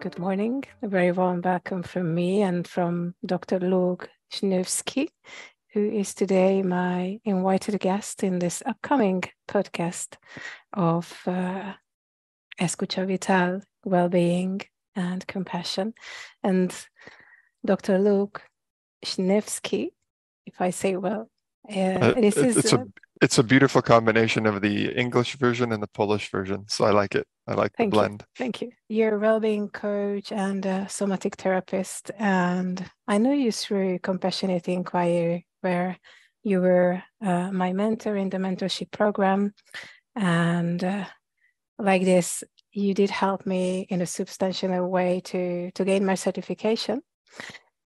good morning. A very warm welcome from me and from Dr. Luke Schnewski, who is today my invited guest in this upcoming podcast of Escucha Vital, Well-Being and Compassion. And Dr. Luke Schnewski, if I say well, this is... It's a beautiful combination of the English version and the Polish version. So I like it. I like the blend. Thank you. You're a well-being coach and a somatic therapist. And I know you through Compassionate Inquiry, where you were my mentor in the mentorship program. And like this, you did help me in a substantial way to gain my certification.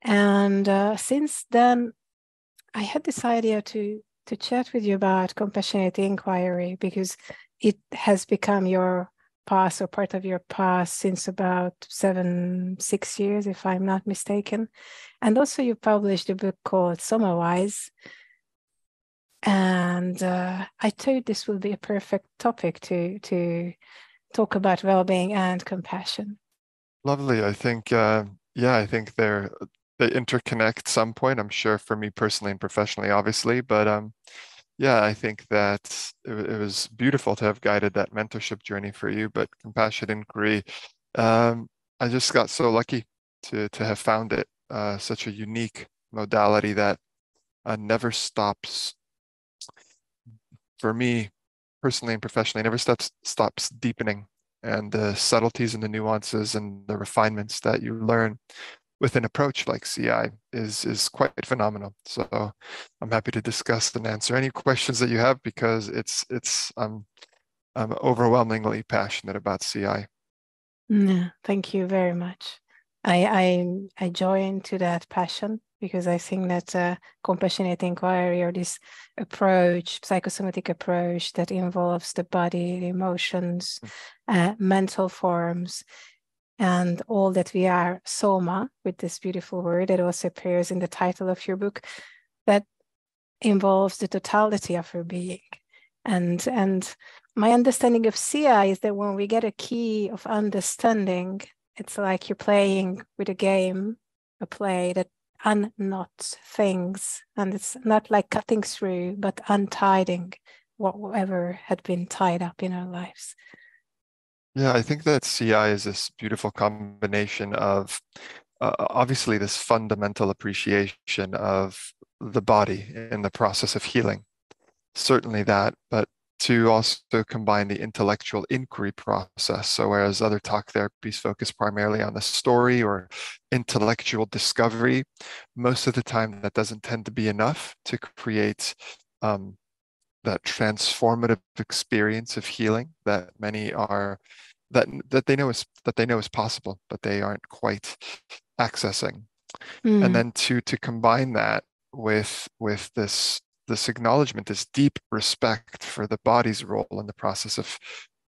And since then, I had this idea to chat with you about Compassionate Inquiry, because it has become your past or part of your past since about 6 years, if I'm not mistaken. And also you published a book called Somawise. And I thought this would be a perfect topic to talk about well-being and compassion. Lovely. I think, I think they interconnect some point, I'm sure, for me personally and professionally, obviously. But I think that it was beautiful to have guided that mentorship journey for you. But Compassionate Inquiry, I just got so lucky to have found it. Such a unique modality that never stops, for me personally and professionally, never stops deepening. And the subtleties and the nuances and the refinements that you learn with an approach like CI is quite phenomenal. So I'm happy to discuss and answer any questions that you have, because I'm overwhelmingly passionate about CI. Thank you very much. I join to that passion, because I think that Compassionate Inquiry, or this approach, psychosomatic approach that involves the body, the emotions, mental forms, and all that we are, soma, with this beautiful word that also appears in the title of your book, that involves the totality of our being. And my understanding of CI is that when we get a key of understanding, it's like you're playing with a game, a play that unknots things, and it's not like cutting through, but untiding whatever had been tied up in our lives. Yeah, I think that CI is this beautiful combination of obviously this fundamental appreciation of the body in the process of healing. Certainly that, but to also combine the intellectual inquiry process. So whereas other talk therapies focus primarily on the story or intellectual discovery, most of the time that doesn't tend to be enough to create that transformative experience of healing that many are that they know is possible, but they aren't quite accessing. And then to combine that with this acknowledgement, this deep respect for the body's role in the process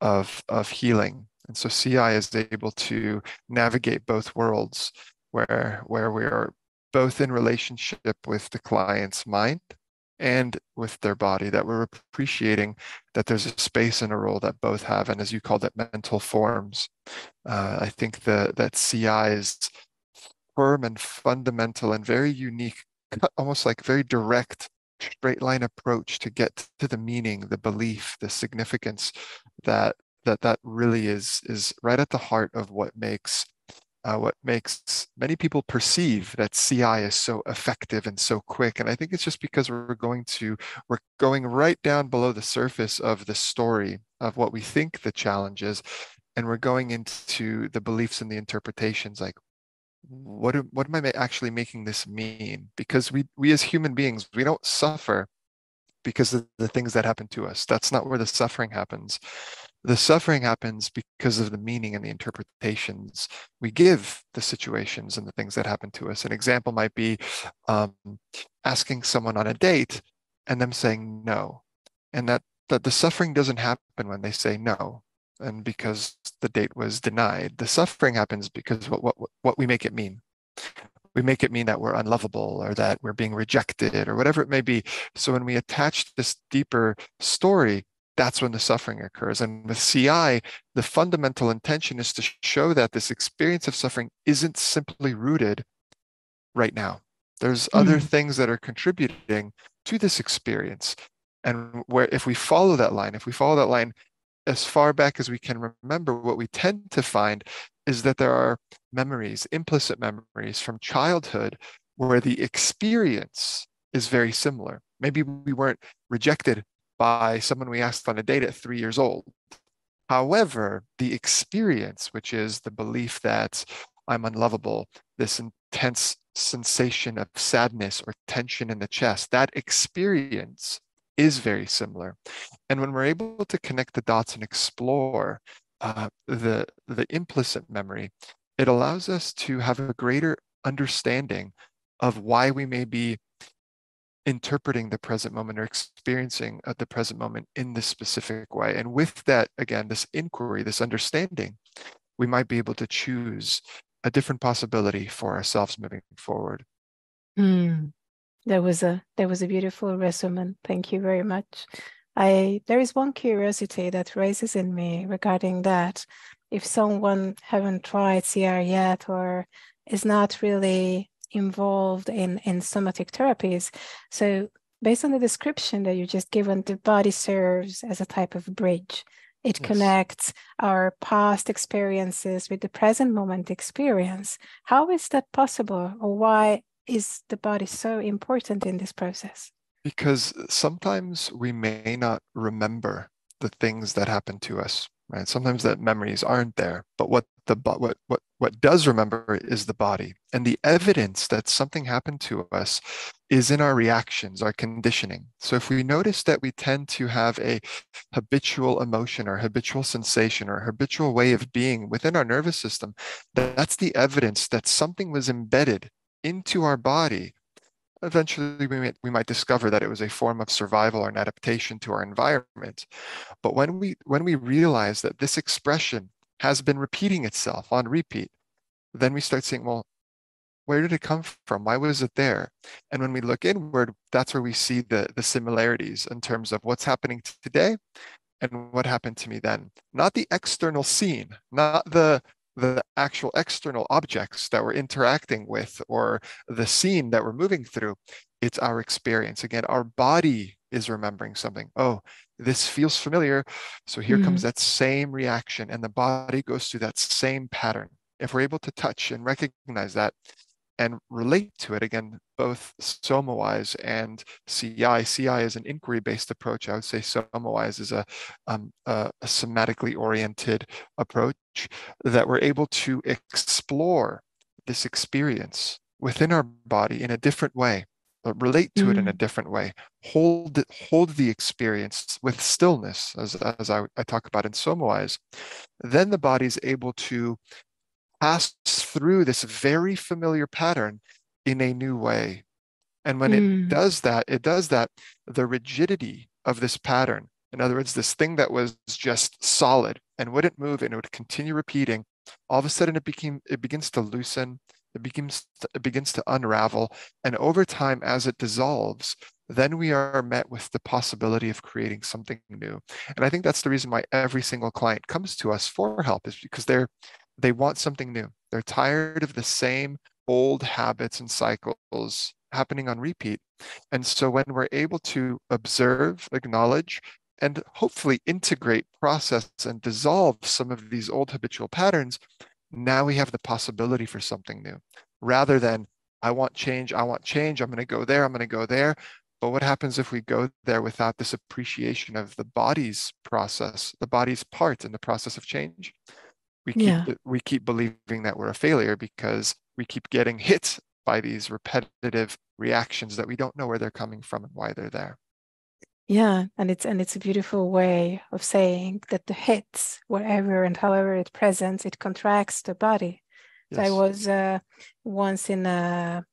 of healing. And so CI is able to navigate both worlds, where we are both in relationship with the client's mind and with their body, that we're appreciating that there's a space and a role that both have, and as you called it, mental forms. I think that CI is firm and fundamental and very unique, almost like very direct, straight line approach to get to the meaning, the belief, the significance that really is right at the heart of what makes many people perceive that CI is so effective and so quick. And I think it's just because we're going right down below the surface of the story of what we think the challenge is, and we're going into the beliefs and the interpretations, like what am I actually making this mean? Because we as human beings, we don't suffer because of the things that happen to us. That's not where the suffering happens. The suffering happens because of the meaning and the interpretations we give the situations and the things that happen to us. An example might be asking someone on a date and them saying no, and that the suffering doesn't happen when they say no, and because the date was denied. The suffering happens because what we make it mean. We make it mean that we're unlovable or that we're being rejected or whatever it may be. So when we attach this deeper story, that's when the suffering occurs. And with CI, the fundamental intention is to show that this experience of suffering isn't simply rooted right now. There's other things that are contributing to this experience. And where if we follow that line, as far back as we can remember, what we tend to find is that there are memories, implicit memories from childhood, where the experience is very similar. Maybe we weren't rejected by someone we asked on a date at 3 years old. However, the experience, which is the belief that I'm unlovable, this intense sensation of sadness or tension in the chest, that experience is very similar. And when we're able to connect the dots and explore the implicit memory, it allows us to have a greater understanding of why we may be interpreting the present moment or experiencing the present moment in this specific way. And with that, again, this inquiry, this understanding, we might be able to choose a different possibility for ourselves moving forward. There was a beautiful resume. Thank you very much. There is one curiosity that raises in me regarding that. If someone haven't tried CR yet or is not really involved in somatic therapies, so based on the description that you just given, the body serves as a type of bridge. It connects our past experiences with the present moment experience. How is that possible, or why is the body so important in this process? Because sometimes we may not remember the things that happen to us, right? Sometimes that memories aren't there, but what does remember is the body. And the evidence that something happened to us is in our reactions, our conditioning. So if we notice that we tend to have a habitual emotion or habitual sensation or habitual way of being within our nervous system, that's the evidence that something was embedded into our body. Eventually, we might discover that it was a form of survival or an adaptation to our environment. But when we realize that this expression has been repeating itself on repeat, then we start saying, well, where did it come from? Why was it there? And when we look inward, that's where we see the similarities in terms of what's happening today and what happened to me then. Not the external scene, not the actual external objects that we're interacting with or the scene that we're moving through. It's our experience. Again, our body is remembering something. Oh, this feels familiar. So here comes that same reaction, and the body goes through that same pattern. If we're able to touch and recognize that and relate to it, again, both soma-wise and CI. CI is an inquiry-based approach. I would say soma-wise is a somatically oriented approach, that we're able to explore this experience within our body in a different way, relate to it in a different way, hold the experience with stillness, as I talk about in soma-wise. Then the body's able to pass through this very familiar pattern in a new way. And when it does that, the rigidity of this pattern, in other words, this thing that was just solid and wouldn't move and it would continue repeating, all of a sudden it begins to loosen, it begins to unravel. And over time, as it dissolves, then we are met with the possibility of creating something new. And I think that's the reason why every single client comes to us for help, is because they want something new. They're tired of the same old habits and cycles happening on repeat. And so when we're able to observe, acknowledge, and hopefully integrate, process, and dissolve some of these old habitual patterns, now we have the possibility for something new. Rather than, I want change, I'm going to go there, I'm going to go there. But what happens if we go there without this appreciation of the body's process, the body's part in the process of change? We keep believing that we're a failure because we keep getting hit by these repetitive reactions that we don't know where they're coming from and why they're there. Yeah, and it's a beautiful way of saying that the hits, wherever and however it presents, it contracts the body. Yes. So I was once in a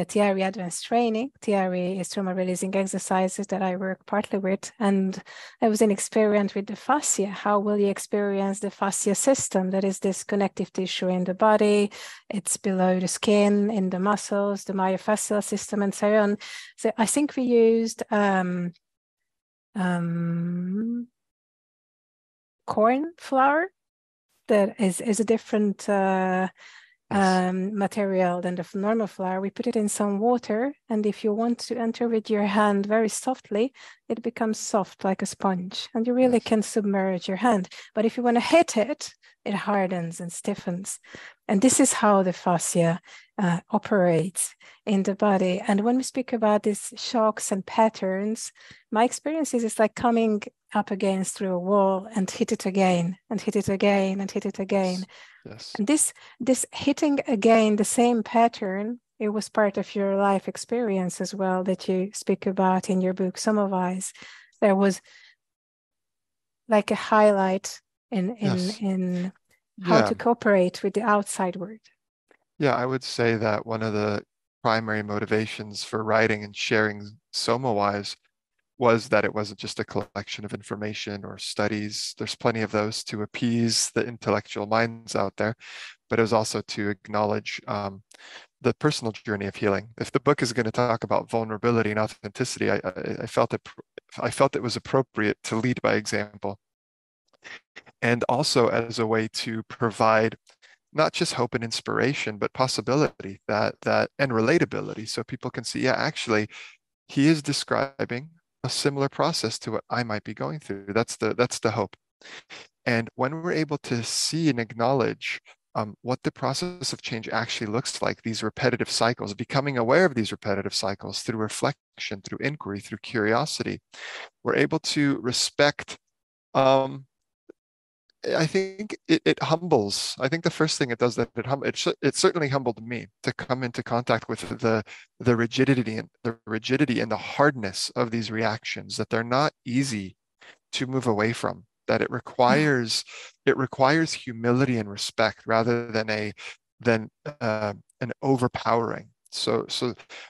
TRE advanced training. TRE is trauma releasing exercises that I work partly with, and I was in experience with the fascia. How will you experience the fascia system? That is this connective tissue in the body. It's below the skin, in the muscles, the myofascial system, and so on. So I think we used corn flour that is a different material than the normal flour. We put it in some water, and if you want to enter with your hand very softly, it becomes soft like a sponge, and you really can submerge your hand. But if you want to hit it, it hardens and stiffens. And this is how the fascia operates in the body. And when we speak about these shocks and patterns, my experience is it's like coming up against through a wall and hit it again and hit it again and hit it again. Yes. And this hitting again the same pattern, it was part of your life experience as well that you speak about in your book, Somawise. There was like a highlight in how to cooperate with the outside world. Yeah, I would say that one of the primary motivations for writing and sharing Somawise was that it wasn't just a collection of information or studies. There's plenty of those to appease the intellectual minds out there, but it was also to acknowledge the personal journey of healing. If the book is going to talk about vulnerability and authenticity, I felt it was appropriate to lead by example, and also as a way to provide not just hope and inspiration, but possibility that and relatability, so people can see, yeah, actually, he is describing a similar process to what I might be going through. That's the hope. And when we're able to see and acknowledge what the process of change actually looks like, these repetitive cycles, becoming aware of these repetitive cycles through reflection, through inquiry, through curiosity, we're able to respect. I think it humbles. I think the first thing it does that it certainly humbled me to come into contact with the rigidity and the hardness of these reactions, that they're not easy to move away from, that it requires humility and respect rather than an overpowering. So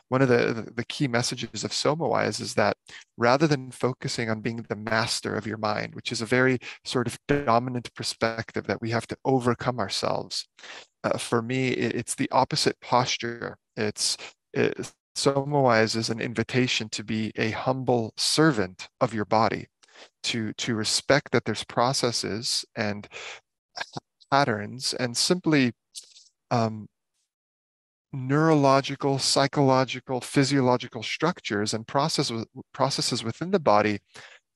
one of the key messages of Somawise is that rather than focusing on being the master of your mind, which is a very sort of dominant perspective that we have to overcome ourselves, for me, it's the opposite posture. Somawise is an invitation to be a humble servant of your body, to respect that there's processes and patterns and simply neurological, psychological, physiological structures and processes within the body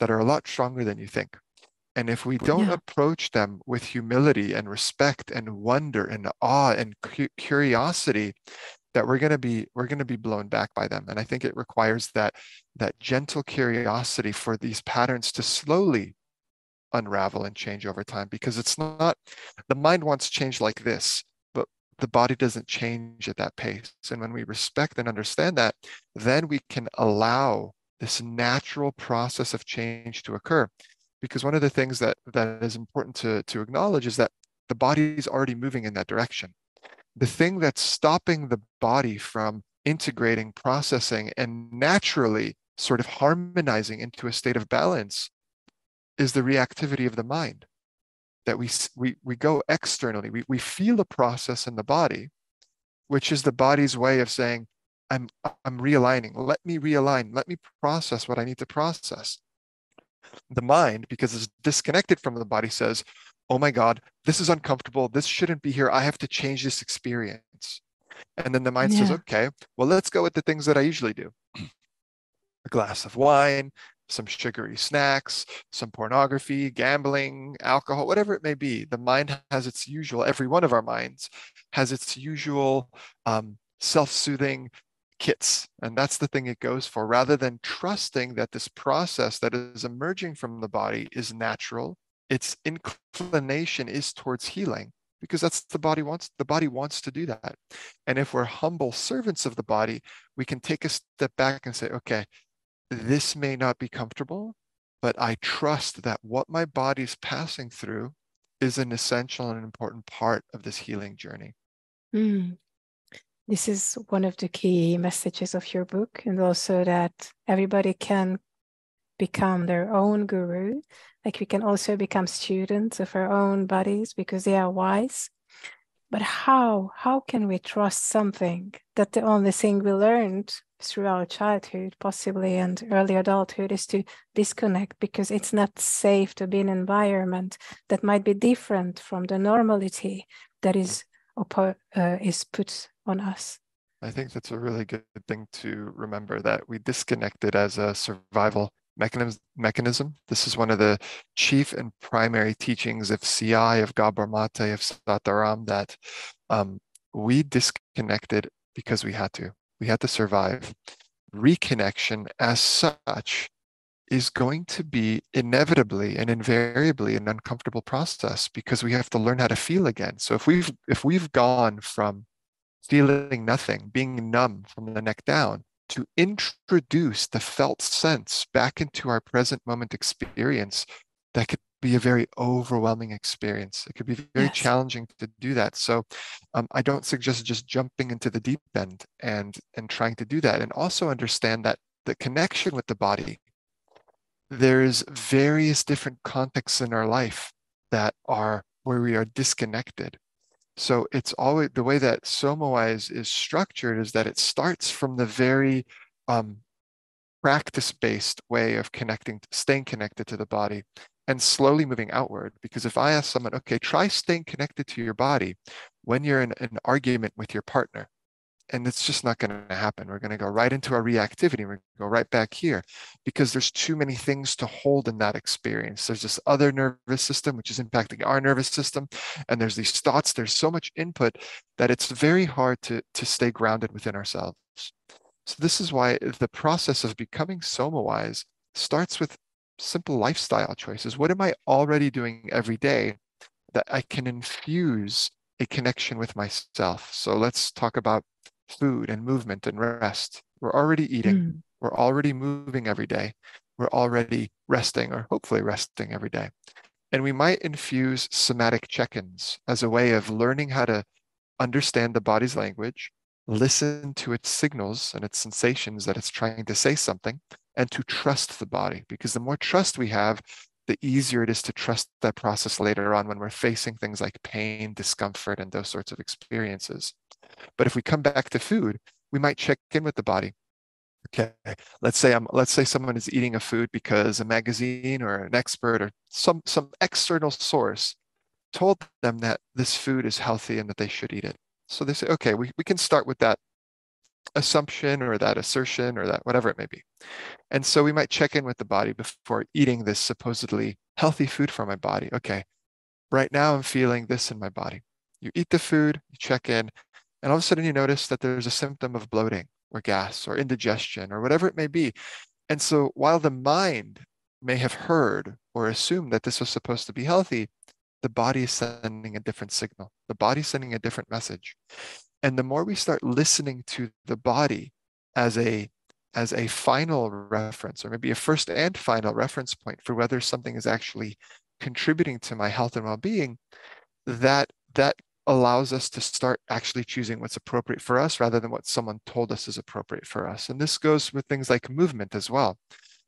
that are a lot stronger than you think. And if we don't approach them with humility and respect and wonder and awe and curiosity, that we're going to be blown back by them. And I think it requires that gentle curiosity for these patterns to slowly unravel and change over time, because it's not, the mind wants change like this, but the body doesn't change at that pace. And when we respect and understand that, then we can allow this natural process of change to occur. Because one of the things that is important to acknowledge is that the body is already moving in that direction. The thing that's stopping the body from integrating, processing, and naturally sort of harmonizing into a state of balance is the reactivity of the mind. That we go externally, we feel a process in the body, which is the body's way of saying, I'm realigning. Let me realign. Let me process what I need to process. The mind, because it's disconnected from the body, says, oh my God, this is uncomfortable. This shouldn't be here. I have to change this experience. And then the mind says, okay, well, let's go with the things that I usually do. A glass of wine, some sugary snacks, some pornography, gambling, alcohol, whatever it may be. The mind has its usual, every one of our minds has its usual self-soothing kits. And that's the thing it goes for, rather than trusting that this process that is emerging from the body is natural. Its inclination is towards healing, because that's the body wants to do that. And if we're humble servants of the body, we can take a step back and say, okay, this may not be comfortable, but I trust that what my body's passing through is an essential and important part of this healing journey. This is one of the key messages of your book, and also that everybody can become their own guru. Like we can also become students of our own bodies because they are wise. But how can we trust something that the only thing we learned through our childhood, possibly, and early adulthood is to disconnect, because it's not safe to be in an environment that might be different from the normality that is put on us. I think that's a really good thing to remember, that we disconnected as a survival mechanism. This is one of the chief and primary teachings of CI, of Gabor Mate, of Sataram, that we disconnected because we had to. We had to survive. Reconnection as such is going to be inevitably and invariably an uncomfortable process, because we have to learn how to feel again. So if we've gone from feeling nothing, being numb from the neck down, to introduce the felt sense back into our present moment experience, that could be a very overwhelming experience. It could be very challenging to do that. So I don't suggest just jumping into the deep end and trying to do that. And also understand that the connection with the body, there's various different contexts in our life that are where we are disconnected. So it's always the way that Somawise is structured is that it starts from the very practice-based way of staying connected to the body, and slowly moving outward. Because if I ask someone, okay, try staying connected to your body when you're in an argument with your partner, and it's just not going to happen. We're going to go right into our reactivity. We're going to go right back here, because there's too many things to hold in that experience. There's this other nervous system, which is impacting our nervous system. And there's these thoughts. There's so much input that it's very hard to stay grounded within ourselves. So this is why the process of becoming Somawise starts with simple lifestyle choices. What am I already doing every day that I can infuse a connection with myself? So let's talk about food and movement and rest. We're already eating. We're already moving every day. We're already resting, or hopefully resting every day. And we might infuse somatic check-ins as a way of learning how to understand the body's language, listen to its signals and its sensations that it's trying to say something, and to trust the body. Because the more trust we have, the easier it is to trust that process later on when we're facing things like pain, discomfort, and those sorts of experiences. But if we come back to food, we might check in with the body. Okay, let's say someone is eating a food because a magazine or an expert or some external source told them that this food is healthy and that they should eat it. So they say, okay, we can start with that assumption or that assertion or that whatever it may be. And so we might check in with the body before eating this supposedly healthy food for my body. Okay, right now I'm feeling this in my body. You eat the food, you check in, and all of a sudden you notice that there's a symptom of bloating or gas or indigestion or whatever it may be. And so while the mind may have heard or assumed that this was supposed to be healthy, the body is sending a different signal. The body's sending a different message. And the more we start listening to the body as a final reference, or maybe a first and final reference point for whether something is actually contributing to my health and well-being, that allows us to start actually choosing what's appropriate for us rather than what someone told us is appropriate for us. And this goes with things like movement as well.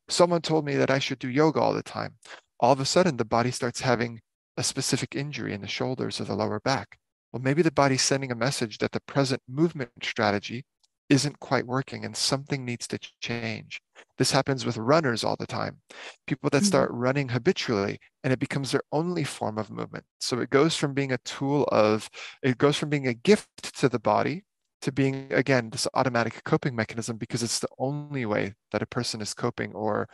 Someone told me that I should do yoga all the time. All of a sudden, the body starts having a specific injury in the shoulders or the lower back. Well, maybe the body's sending a message that the present movement strategy isn't quite working and something needs to change. This happens with runners all the time. People that start running habitually, and it becomes their only form of movement. So it goes from being a gift to the body to being, again, this automatic coping mechanism, because it's the only way that a person is coping or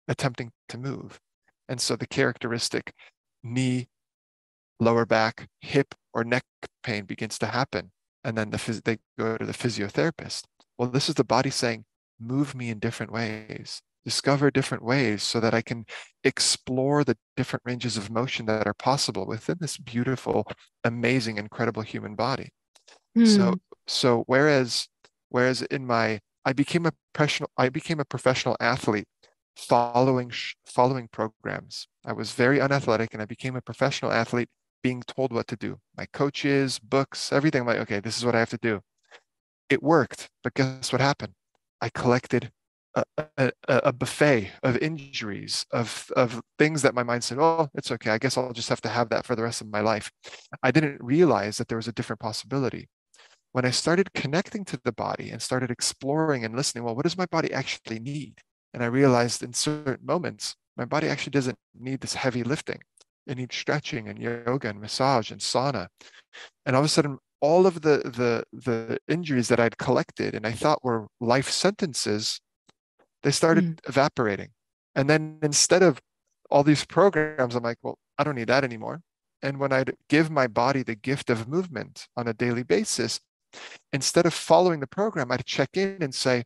attempting to move. And so the characteristic knee, lower back, hip, or neck pain begins to happen. And then they go to the physiotherapist. Well, this is the body saying, move me in different ways, discover different ways so that I can explore the different ranges of motion that are possible within this beautiful, amazing, incredible human body. So whereas I became a professional athlete following programs. I was very unathletic and I became a professional athlete being told what to do. My coaches, books, everything. I'm like, okay, this is what I have to do. It worked, but guess what happened? I collected a buffet of injuries, of things that my mind said, oh, it's okay. I guess I'll just have to have that for the rest of my life. I didn't realize that there was a different possibility. when I started connecting to the body and started exploring and listening, well, what does my body actually need? And I realized in certain moments, my body actually doesn't need this heavy lifting. It needs stretching and yoga and massage and sauna. And all of a sudden, all of the injuries that I'd collected and I thought were life sentences, they started evaporating. And then instead of all these programs, I'm like, well, I don't need that anymore. And when I'd give my body the gift of movement on a daily basis, instead of following the program, I'd check in and say,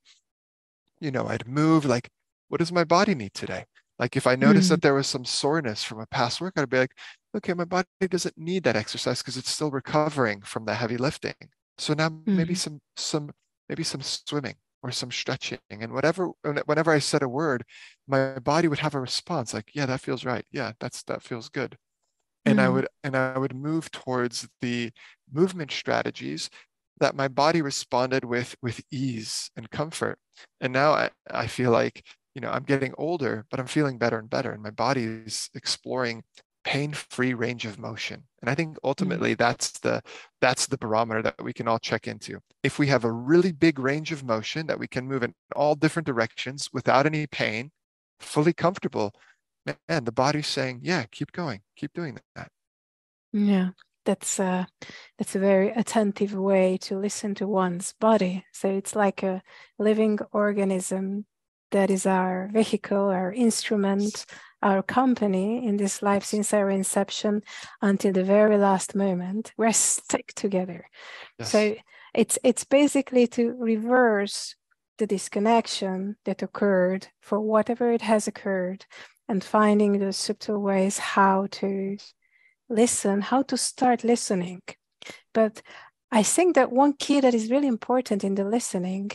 I'd move like, what does my body need today? Like if I noticed that there was some soreness from a past work, I'd be like, okay, my body doesn't need that exercise because it's still recovering from the heavy lifting. So now maybe maybe some swimming or some stretching, and whenever I said a word, my body would have a response like, yeah, that feels right. Yeah, that feels good. And I would move towards the movement strategies that my body responded with ease and comfort. And now I feel like, I'm getting older, but I'm feeling better and better. And my body is exploring pain-free range of motion. And I think ultimately that's the barometer that we can all check into. If we have a really big range of motion that we can move in all different directions without any pain, fully comfortable, man, the body's saying, yeah, keep going, keep doing that. Yeah, that's a very attentive way to listen to one's body. So it's like a living organism that is our vehicle, our instrument, our company in this life since our inception until the very last moment. We're stuck together. Yes. So it's basically to reverse the disconnection that occurred for whatever it has occurred, and finding those subtle ways how to listen, how to start listening. But I think that one key that is really important in the listening,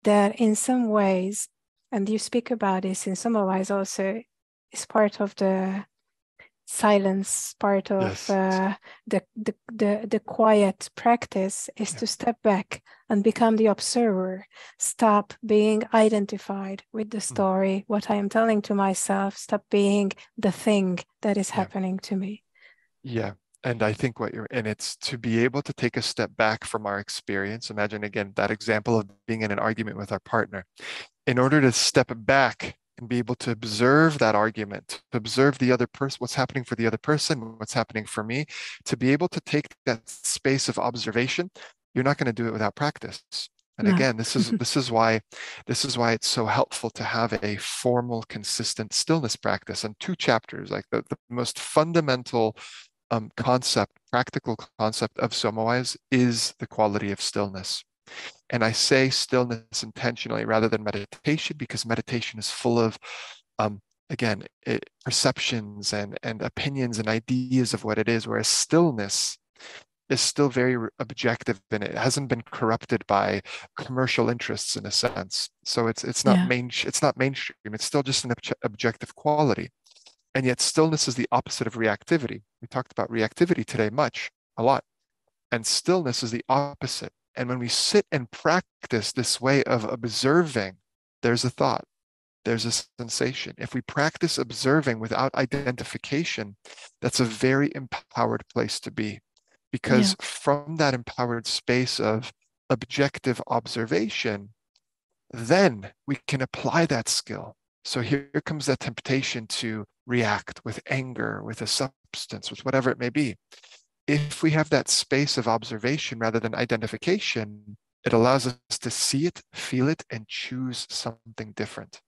that in some ways, and you speak about this in some ways also, is part of the silence, part of the quiet practice, is to step back and become the observer. Stop being identified with the story, what I am telling to myself. Stop being the thing that is happening to me. Yeah. And I think it's to be able to take a step back from our experience. Imagine again that example of being in an argument with our partner. In order to step back and be able to observe that argument, to observe the other person, what's happening for the other person, what's happening for me, to be able to take that space of observation, you're not going to do it without practice. And again, this is why it's so helpful to have a formal, consistent stillness practice. And 2 chapters, like the most fundamental practical concept of Somawise is the quality of stillness. And I say stillness intentionally rather than meditation, because meditation is full of, again, perceptions and opinions and ideas of what it is, whereas stillness is still very objective, and it hasn't been corrupted by commercial interests in a sense. So it's not mainstream. It's still just an objective quality. And yet stillness is the opposite of reactivity. We talked about reactivity today a lot. And stillness is the opposite. And when we sit and practice this way of observing, there's a thought, there's a sensation. If we practice observing without identification, that's a very empowered place to be. Because from that empowered space of objective observation, then we can apply that skill. So here comes that temptation to react with anger, with a substance, with whatever it may be. If we have that space of observation rather than identification, it allows us to see it, feel it, and choose something different.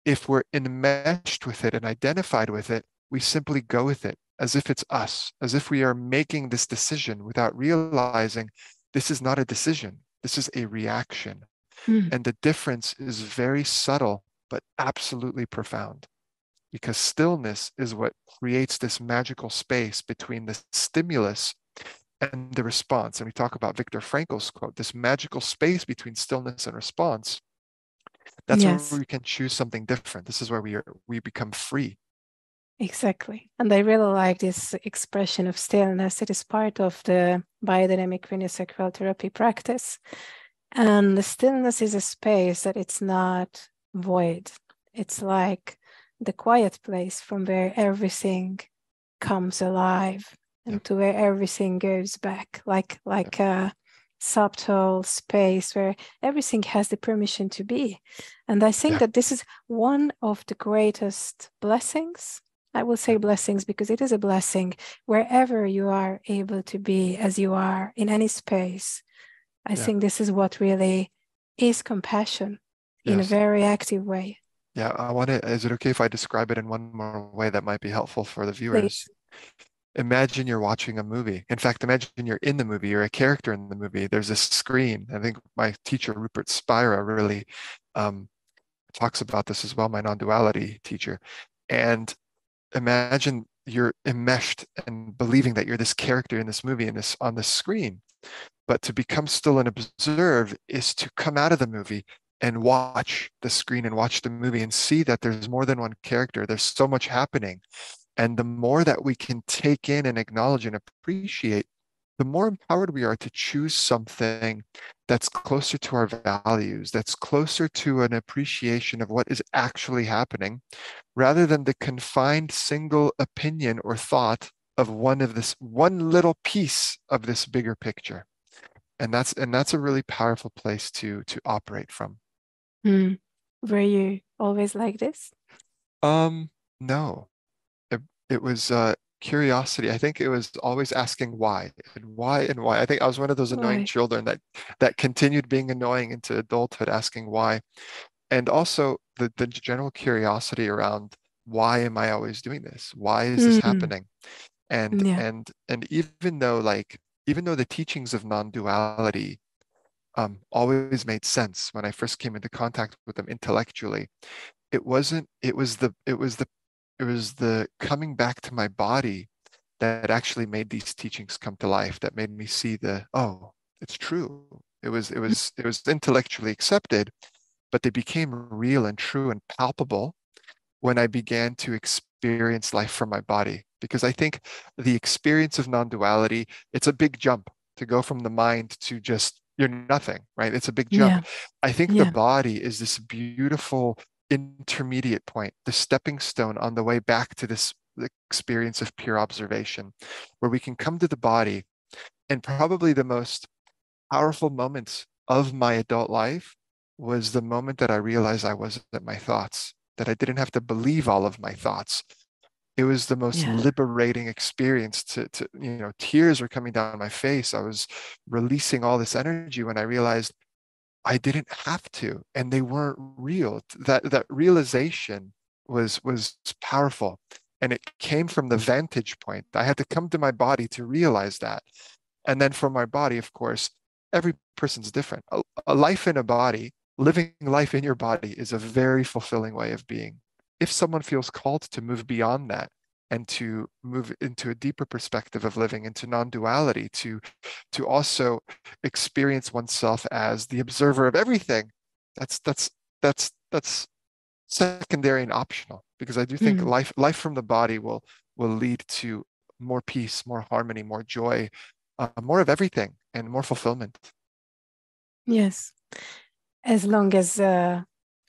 If we're enmeshed with it and identified with it, we simply go with it as if it's us, as if we are making this decision without realizing this is not a decision, this is a reaction. And the difference is very subtle, but absolutely profound, because stillness is what creates this magical space between the stimulus and the response. And we talk about Viktor Frankl's quote, this magical space between stillness and response. That's where we can choose something different. This is where we become free. Exactly. And I really like this expression of stillness. It is part of the biodynamic craniosacral therapy practice. And the stillness is a space that it's not void. It's like the quiet place from where everything comes alive and to where everything goes back, like subtle space where everything has the permission to be. And I think that this is one of the greatest blessings. I will say blessings because it is a blessing wherever you are able to be as you are in any space. I think this is what really is compassion in a very active way. Yeah, I want to, is it okay if I describe it in one more way that might be helpful for the viewers? Please. Imagine you're watching a movie. In fact, imagine you're in the movie, you're a character in the movie. There's a screen. I think my teacher, Rupert Spira, really um, talks about this as well, my non-duality teacher. And imagine you're enmeshed and believing that you're this character in this movie and this on the screen. But to become still and observe is to come out of the movie and watch the screen and watch the movie and see that there's more than one character. There's so much happening. And the more that we can take in and acknowledge and appreciate, the more empowered we are to choose something that's closer to our values, that's closer to an appreciation of what is actually happening, rather than the confined single opinion or thought of one little piece of this bigger picture. And that's a really powerful place to operate from. Were you always like this? No. It was curiosity. I think it was always asking why and why and why. I think I was one of those annoying Why? children that continued being annoying into adulthood, asking why. And also the general curiosity around why am I always doing this? Why is this Mm. happening? And Yeah. and even though the teachings of non-duality always made sense when I first came into contact with them intellectually, it wasn't, it was the coming back to my body that actually made these teachings come to life, that made me see oh, it's true. It was intellectually accepted, but they became real and true and palpable when I began to experience life from my body. Because I think the experience of non-duality, it's a big jump to go from the mind to just you're nothing, right? It's a big jump. Yeah. I think the Yeah. body is this beautiful intermediate point, the stepping stone on the way back to this experience of pure observation, where we can come to the body. And probably the most powerful moments of my adult life was the moment that I realized I wasn't my thoughts, that I didn't have to believe all of my thoughts. It was the most Yeah. liberating experience tears were coming down my face. I was releasing all this energy when I realized I didn't have to, and they weren't real. That realization was powerful. And it came from the vantage point. I had to come to my body to realize that. And then from my body, of course, every person's different. A life in a body, living life in your body is a very fulfilling way of being. If someone feels called to move beyond that and to move into a deeper perspective of living, into non-duality, to also experience oneself as the observer of everything, that's secondary and optional, because I do think Mm. life from the body will lead to more peace, more harmony, more joy, more of everything, and more fulfillment. Yes. As long as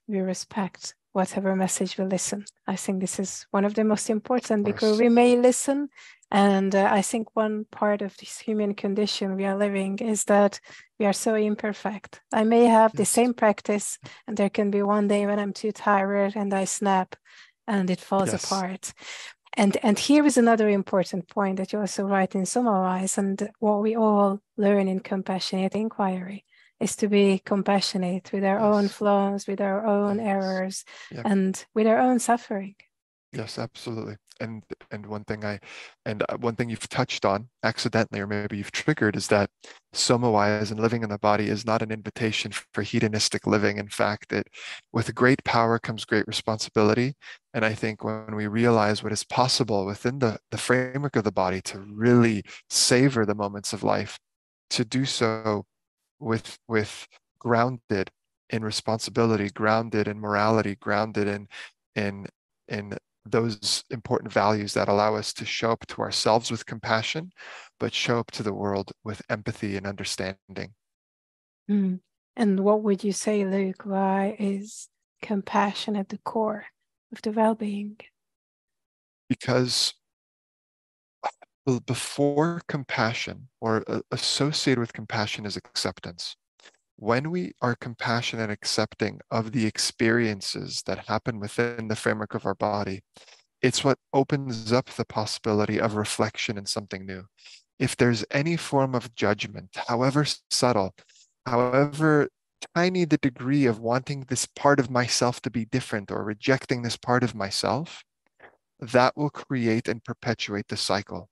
we respect whatever message we listen. I think this is one of the most important Of because course. we may listen. And I think one part of this human condition we are living is that we are so imperfect. I may have the Yes. same practice, and there can be one day when I'm too tired and I snap and it falls Yes. apart. And here is another important point that you also write in Summarize, and what we all learn in compassionate inquiry is to be compassionate with our own Yes. flaws, with our own Yes. errors, Yep. and with our own suffering. Yes, absolutely. And one thing you've touched on accidentally, or maybe you've triggered, is that Somawise and living in the body is not an invitation for hedonistic living. In fact, with great power comes great responsibility. And I think when we realize what is possible within the framework of the body to really savor the moments of life, to do so with grounded in responsibility, grounded in morality, grounded in in those important values that allow us to show up to ourselves with compassion, but show up to the world with empathy and understanding. Mm. And what would you say, Luke? Why is compassion at the core of the well-being? Because before compassion or associated with compassion is acceptance. When we are compassionate and accepting of the experiences that happen within the framework of our body, it's what opens up the possibility of reflection in something new. If there's any form of judgment, however subtle, however tiny the degree of wanting this part of myself to be different or rejecting this part of myself, that will create and perpetuate the cycle.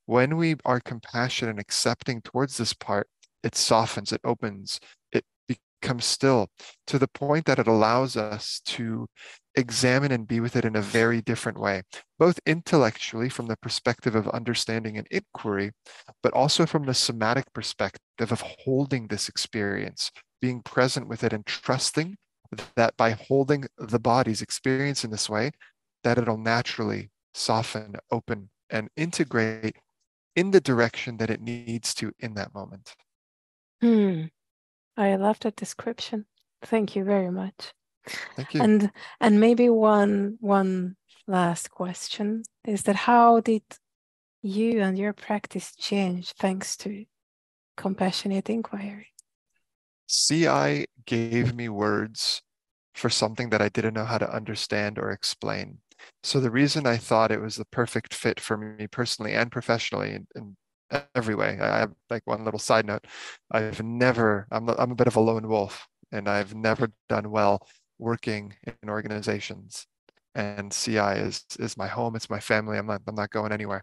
When we are compassionate and accepting towards this part, it softens, it opens, it becomes still to the point that it allows us to examine and be with it in a very different way, both intellectually from the perspective of understanding and inquiry, but also from the somatic perspective of holding this experience, being present with it and trusting that by holding the body's experience in this way, that it'll naturally soften, open, and integrate in the direction that it needs to in that moment. I love that description. Thank you very much. Thank you. And maybe one last question is that how did you and your practice change thanks to compassionate inquiry? CI gave me words for something that I didn't know how to understand or explain. So the reason I thought it was the perfect fit for me personally and professionally in every way, I have like one little side note. I'm a bit of a lone wolf, and I've never done well working in organizations. And CI is my home, it's my family. I'm not going anywhere.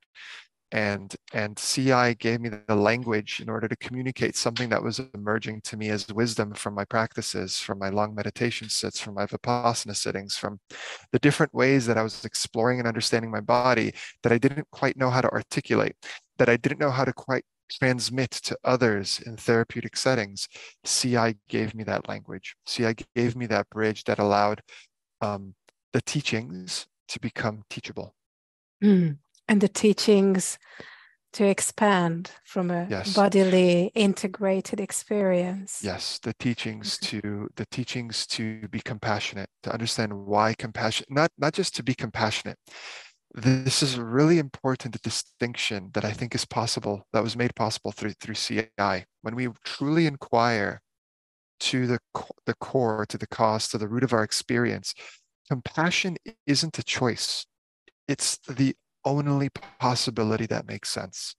And CI gave me the language in order to communicate something that was emerging to me as wisdom from my practices, from my long meditation sits, from my Vipassana sittings, from the different ways that I was exploring and understanding my body that I didn't quite know how to articulate, that I didn't know how to quite transmit to others in therapeutic settings. CI gave me that language. CI gave me that bridge that allowed the teachings to become teachable. And the teachings to expand from a bodily integrated experience. Yes, the teachings to be compassionate, to understand why compassion, not just to be compassionate. This is a really important distinction that I think is possible, that was made possible through CI. When we truly inquire to the core, to the cause, to the root of our experience, compassion isn't a choice. It's the only possibility that makes sense.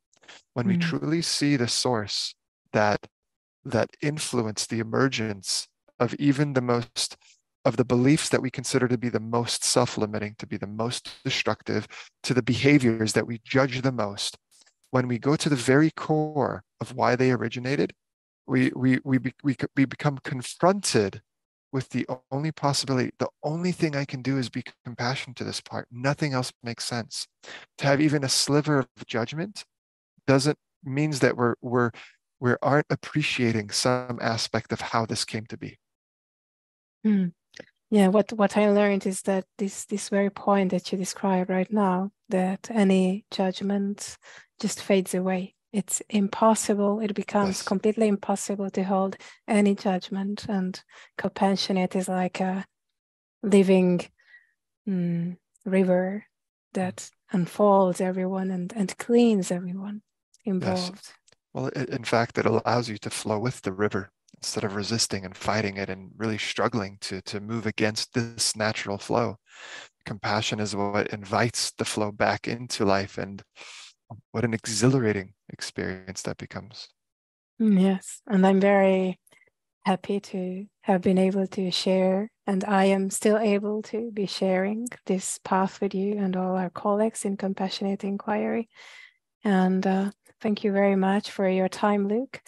When we truly see the source that influenced the emergence of even the most of the beliefs that we consider to be the most self-limiting, to be the most destructive, to the behaviors that we judge the most, when we go to the very core of why they originated, we become confronted with the only possibility. The only thing I can do is be compassionate to this part. Nothing else makes sense. To have even a sliver of judgment means that we aren't appreciating some aspect of how this came to be. Yeah, what I learned is that this very point that you describe right now, that any judgment just fades away. It's impossible. It becomes completely impossible to hold any judgment. And compassionate is like a living river that unfolds everyone and cleans everyone involved. Yes. Well, in fact, it allows you to flow with the river instead of resisting and fighting it and really struggling to move against this natural flow. Compassion is what invites the flow back into life, and what an exhilarating experience that becomes. Yes, and I'm very happy to have been able to share, and I am still able to be sharing this path with you and all our colleagues in Compassionate Inquiry. And thank you very much for your time, Luke.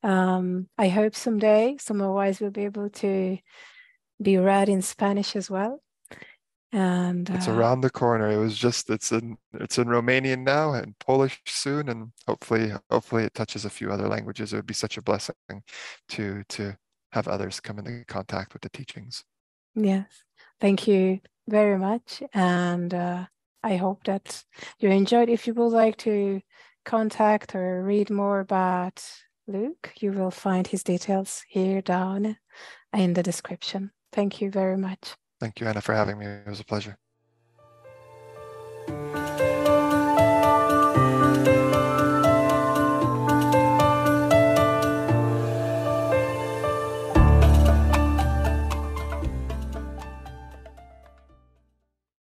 I hope someday Semmelweis will be able to be read in Spanish as well. And it's around the corner. It's in Romanian now and Polish soon, and hopefully it touches a few other languages. It would be such a blessing to have others come into contact with the teachings. Yes, thank you very much, and I hope that you enjoyed. If you would like to contact or read more about Luke, you will find his details here down in the description. Thank you very much. Thank you, Anna, for having me. It was a pleasure.